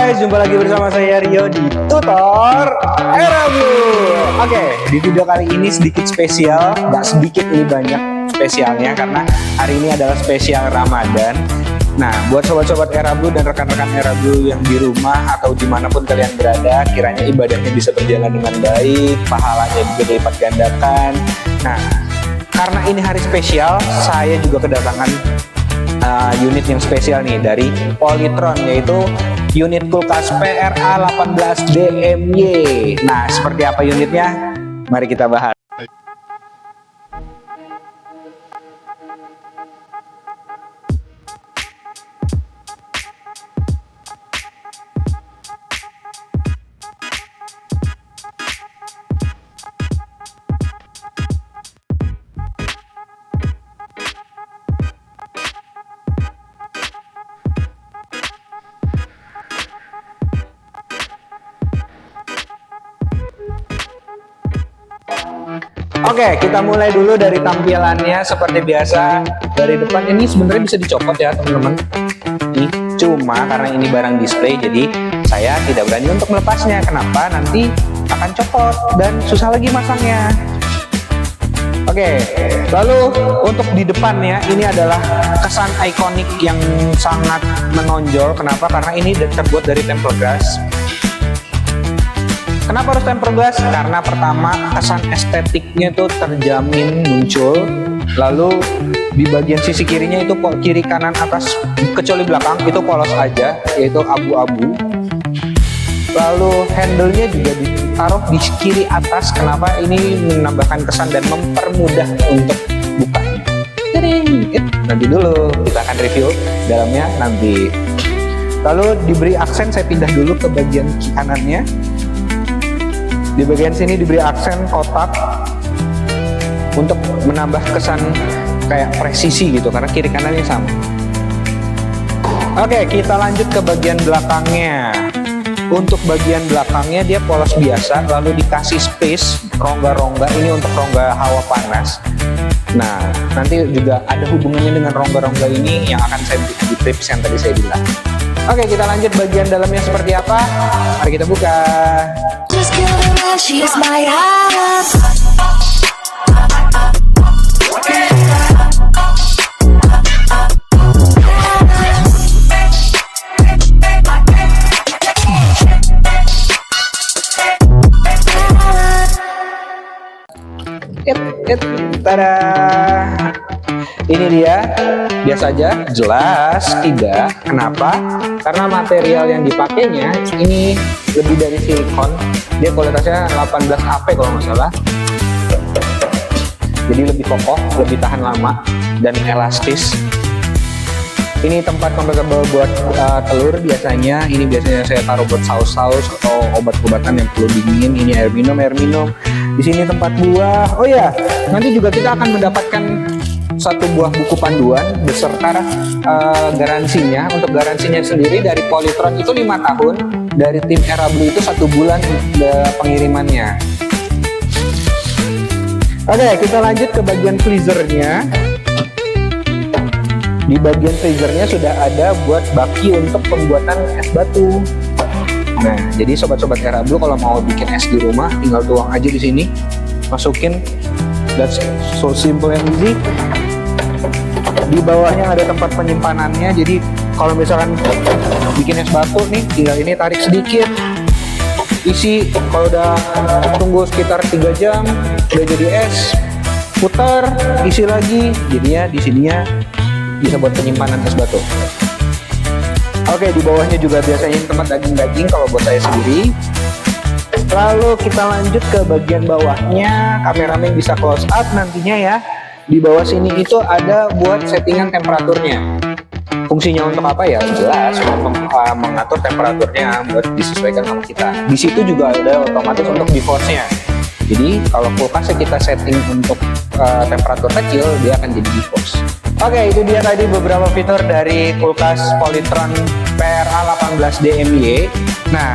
guys, jumpa lagi bersama saya Rio di Tutor Era Blue. Oke, di video kali ini sedikit spesial, nggak sedikit ini banyak spesialnya karena hari ini adalah spesial Ramadan. Nah, buat sobat-sobat Era Blue dan rekan-rekan Era Blue yang di rumah atau dimanapun kalian berada, kiranya ibadahnya bisa berjalan dengan baik, pahalanya juga dilipat gandakan. Nah, karena ini hari spesial, saya juga kedatangan unit yang spesial nih dari Polytron, yaitu unit kulkas PRA 18 DMY. Nah, seperti apa unitnya? Mari kita bahas. Oke, kita mulai dulu dari tampilannya. Seperti biasa, dari depan ini sebenarnya bisa dicopot ya teman-teman. Nih, cuma karena ini barang display, jadi saya tidak berani untuk melepasnya. Kenapa? Nanti akan copot dan susah lagi masangnya. Oke, lalu untuk di depannya ini adalah kesan ikonik yang sangat menonjol. Kenapa? Karena ini terbuat dari tempered glass. Kenapa harus tempered glass? Karena pertama, kesan estetiknya itu terjamin muncul. Lalu di bagian sisi kirinya itu kiri kanan atas kecuali belakang itu polos aja, yaitu abu-abu. Lalu handle-nya juga ditaruh di kiri atas. Kenapa? Ini menambahkan kesan dan mempermudah untuk bukanya. Nanti dulu kita akan review dalamnya nanti. Lalu diberi aksen, saya pindah dulu ke bagian kanannya. Di bagian sini diberi aksen kotak untuk menambah kesan kayak presisi gitu, karena kiri kanannya sama. Oke, kita lanjut ke bagian belakangnya. Untuk bagian belakangnya dia polos biasa, lalu dikasih space rongga-rongga ini untuk rongga hawa panas. Nah, nanti juga ada hubungannya dengan rongga-rongga ini yang akan saya berikan di tips yang tadi saya bilang. Oke, kita lanjut bagian dalamnya seperti apa. Mari kita buka. She is my heart. Tada. Ini dia, biasa aja, jelas tidak. Kenapa? Karena material yang dipakainya ini lebih dari silikon. Dia kualitasnya 18 AP kalau nggak salah. Jadi lebih kokoh, lebih tahan lama, dan elastis. Ini tempat compatible buat telur biasanya. Ini biasanya saya taruh buat saus-saus atau obat-obatan yang perlu dingin. Ini air minum. Di sini tempat buah. Oh ya, nanti juga kita akan mendapatkan satu buah buku panduan beserta garansinya. Untuk garansinya sendiri dari Polytron itu 5 tahun, dari tim Era Blue itu 1 bulan pengirimannya. Oke, kita lanjut ke bagian freezernya. Di bagian freezernya sudah ada buat baki untuk pembuatan es batu. Nah, jadi sobat-sobat Era Blue kalau mau bikin es di rumah, tinggal tuang aja di sini, masukin. That's so simple and easy. Di bawahnya ada tempat penyimpanannya, jadi kalau misalkan bikin es batu nih, tinggal ini tarik sedikit, isi. Kalau udah tunggu sekitar 3 jam udah jadi es, putar, isi lagi, jadinya di sininya bisa buat penyimpanan es batu. Oke, di bawahnya juga biasanya tempat daging-daging kalau buat saya sendiri. Lalu kita lanjut ke bagian bawahnya, kameramen bisa close up nantinya ya. Di bawah sini itu ada buat settingan temperaturnya. Fungsinya untuk apa ya? Jelas untuk mengatur temperaturnya buat disesuaikan sama kita. Di situ juga ada otomatis untuk defaultnya. Jadi kalau kulkasnya kita setting untuk temperatur kecil, dia akan jadi default. Oke, itu dia tadi beberapa fitur dari kulkas Polytron PRA 18 DMY. Nah,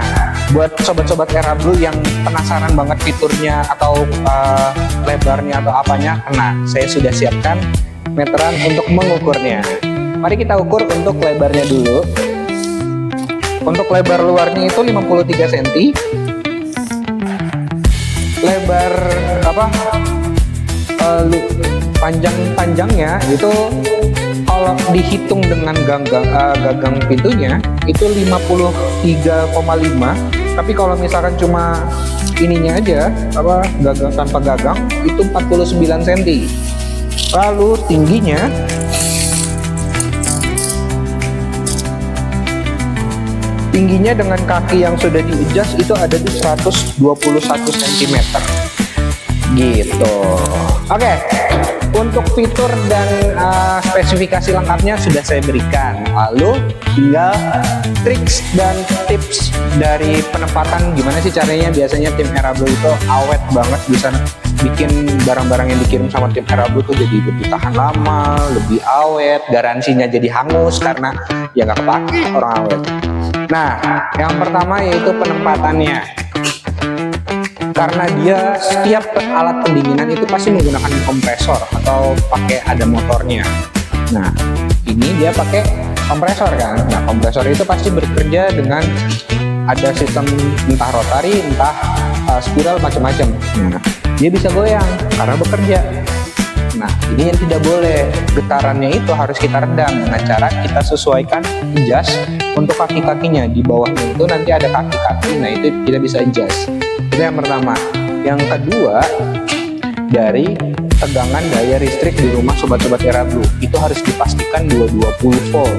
buat sobat-sobat Era Blue yang penasaran banget fiturnya atau lebarnya atau apanya, nah saya sudah siapkan meteran untuk mengukurnya. Mari kita ukur untuk lebarnya dulu. Untuk lebar luarnya itu 53 cm. Lebar panjangnya itu kalau dihitung dengan gagang pintunya itu 53,5. Tapi kalau misalkan cuma ininya aja gagang tanpa gagang itu 49 cm. Lalu tingginya dengan kaki yang sudah di-adjust itu ada di 121 cm gitu. Oke, untuk fitur dan spesifikasi lengkapnya sudah saya berikan. Lalu tinggal triks dan tips dari penempatan, gimana sih caranya. Biasanya tim Erablu itu awet banget, bisa bikin barang-barang yang dikirim sama tim Erablu tuh jadi lebih tahan lama, lebih awet, garansinya jadi hangus karena ya nggak kepake orang awet. Nah, yang pertama yaitu penempatannya. Karena dia setiap alat pendinginan itu pasti menggunakan kompresor atau pakai ada motornya. Nah, ini dia pakai kompresor kan. Nah, kompresor itu pasti bekerja dengan ada sistem entah rotari, entah spiral macam-macam. Nah, dia bisa goyang karena bekerja. Nah, ini yang tidak boleh. Getarannya itu harus kita redam dengan cara kita sesuaikan adjust untuk kaki-kakinya. Di bawahnya itu nanti ada kaki-kaki, nah itu kita bisa adjust. Itu yang pertama. Yang kedua, dari tegangan daya listrik di rumah sobat-sobat Erablu itu harus dipastikan 220 volt.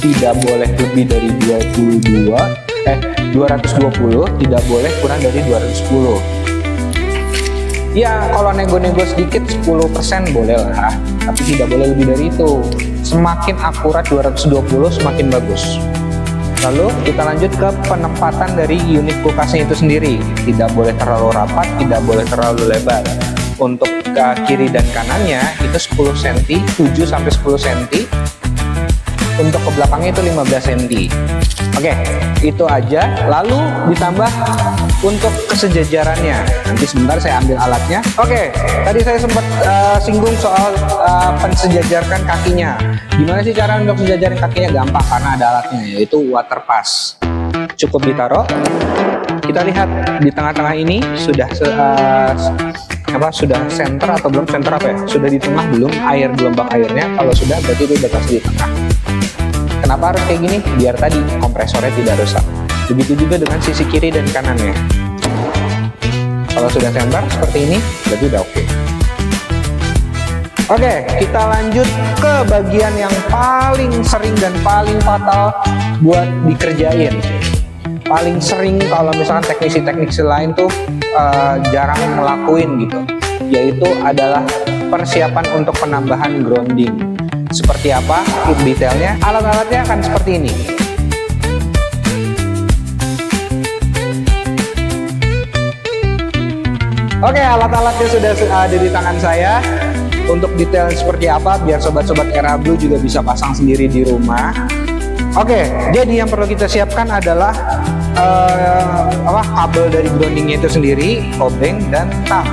Tidak boleh lebih dari 220, tidak boleh kurang dari 210. Ya, kalau nego-nego sedikit 10% boleh lah, tapi tidak boleh lebih dari itu. Semakin akurat 220 semakin bagus. Lalu kita lanjut ke penempatan dari unit kulkasnya itu sendiri. Tidak boleh terlalu rapat, tidak boleh terlalu lebar. Untuk ke kiri dan kanannya itu 10 cm, 7 sampai 10 cm. Untuk ke belakangnya itu 15 cm. Oke, itu aja. Lalu ditambah untuk kesejajarannya. Nanti sebentar saya ambil alatnya. Oke, tadi saya sempat singgung soal pensejajarkan kakinya. Gimana sih cara untuk mensejajarkan kakinya? Gampang, karena ada alatnya, yaitu water pass. Cukup ditaruh. Kita lihat di tengah-tengah ini sudah sudah center atau belum center sudah di tengah belum, gelombang airnya. Kalau sudah berarti itu udah pasti di tengah. Kenapa harus kayak gini? Biar tadi kompresornya tidak rusak. Begitu juga dengan sisi kiri dan kanannya. Kalau sudah center seperti ini, berarti udah oke. Oke, kita lanjut ke bagian yang paling sering dan paling fatal buat dikerjain. Paling sering kalau misalkan teknisi-teknisi lain tuh jarang ngelakuin gitu, yaitu adalah persiapan untuk penambahan grounding. Seperti apa detailnya? Alat-alatnya akan seperti ini. Oke, alat-alatnya sudah ada di tangan saya. Untuk detail seperti apa, biar sobat-sobat Erablu juga bisa pasang sendiri di rumah. Oke, jadi yang perlu kita siapkan adalah kabel dari groundingnya itu sendiri, obeng dan tang.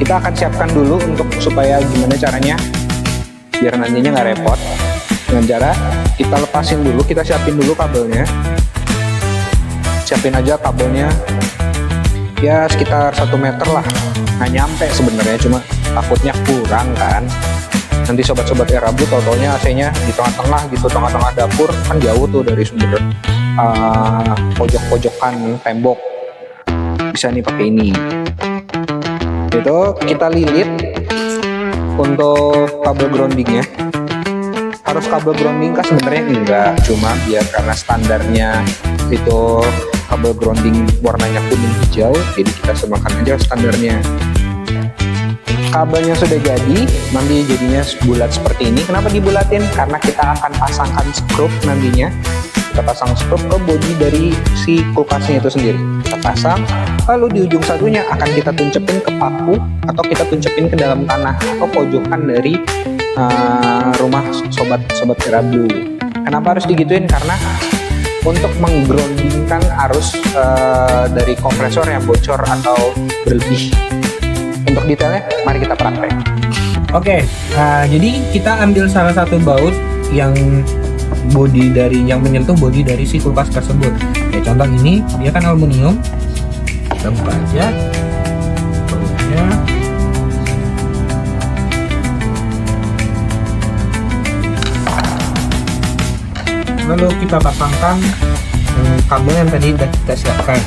Kita akan siapkan dulu untuk supaya gimana caranya biar nantinya nggak repot. Dengan cara kita lepasin dulu, kita siapin dulu kabelnya. Siapin aja kabelnya ya sekitar 1 meter lah, nggak nyampe sebenarnya, cuma takutnya kurang kan. Nanti sobat-sobat Erablu totalnya AC-nya di tengah-tengah gitu, tengah-tengah dapur kan jauh tuh dari sumber pojok-pojokan tembok. Bisa nih pakai ini. Itu kita lilit untuk kabel groundingnya. Harus kabel grounding kah? Sebenarnya enggak, cuma biar karena standarnya itu kabel grounding warnanya kuning hijau, jadi kita samakan aja standarnya. Kabelnya sudah jadi, nanti jadinya bulat seperti ini. Kenapa dibulatin? Karena kita akan pasangkan skrup nantinya. Kita pasang skrup ke bodi dari si kulkasnya itu sendiri. Kita pasang, lalu di ujung satunya akan kita tuncepin ke paku atau kita tuncepin ke dalam tanah atau pojokan dari rumah sobat Erablu. Kenapa harus digituin? Karena untuk menggroundingkan arus dari kompresor yang bocor atau berlebih. Untuk detailnya, mari kita praktek. Oke, jadi kita ambil salah satu baut yang body dari yang menyentuh body dari si kulkas tersebut. Kayak contoh ini, dia kan aluminium. Kita buka aja bautnya. Lalu kita pasangkan kabel yang tadi sudah kita siapkan.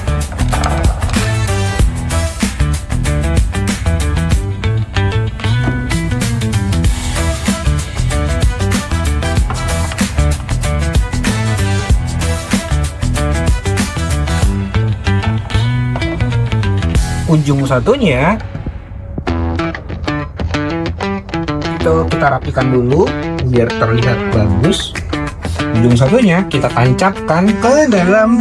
Ujung satunya itu kita rapikan dulu biar terlihat bagus. Ujung satunya kita tancapkan ke dalam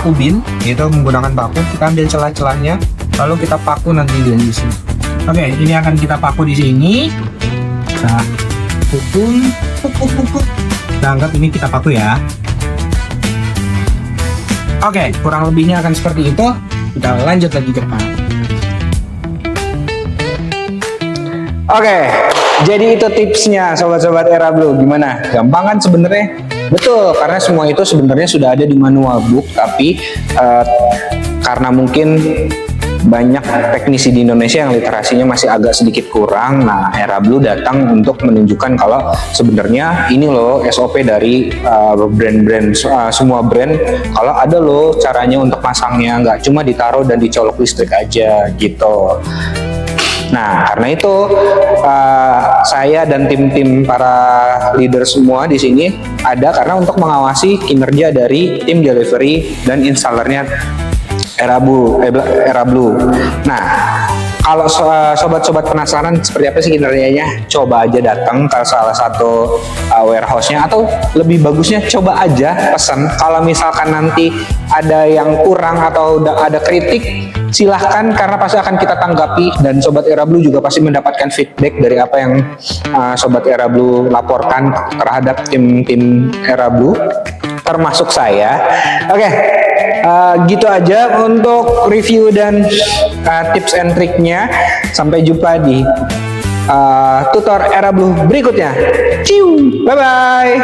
ubin, yaitu menggunakan paku. Kita ambil celah-celahnya, lalu kita paku nanti di sini. Oke, ini akan kita paku di sini. Kita pukul. Kita anggap ini kita paku ya. Oke, kurang lebihnya akan seperti itu. Kita lanjut lagi ke depan. Oke, jadi itu tipsnya sobat-sobat Era Blue. Gimana? Gampang kan sebenarnya? Betul, karena semua itu sebenarnya sudah ada di manual book, tapi karena mungkin banyak teknisi di Indonesia yang literasinya masih agak sedikit kurang. Nah, Era Blue datang untuk menunjukkan kalau sebenarnya ini loh SOP dari brand-brand, semua brand. Kalau ada loh caranya untuk pasangnya, nggak cuma ditaruh dan dicolok listrik aja gitu. Nah, karena itu saya dan tim-tim para leader semua di sini ada karena untuk mengawasi kinerja dari tim delivery dan installernya Era Blue. Nah, kalau sobat-sobat penasaran seperti apa sih kinerjanya, coba aja datang ke salah satu warehouse-nya, atau lebih bagusnya coba aja pesan. Kalau misalkan nanti ada yang kurang atau ada kritik, silahkan, karena pasti akan kita tanggapi, dan Sobat Era Blue juga pasti mendapatkan feedback dari apa yang Sobat Era Blue laporkan terhadap tim-tim Era Blue, termasuk saya. Oke, gitu aja untuk review dan tips and triknya. Sampai jumpa di tutor Era Blue berikutnya. Ciu, bye bye.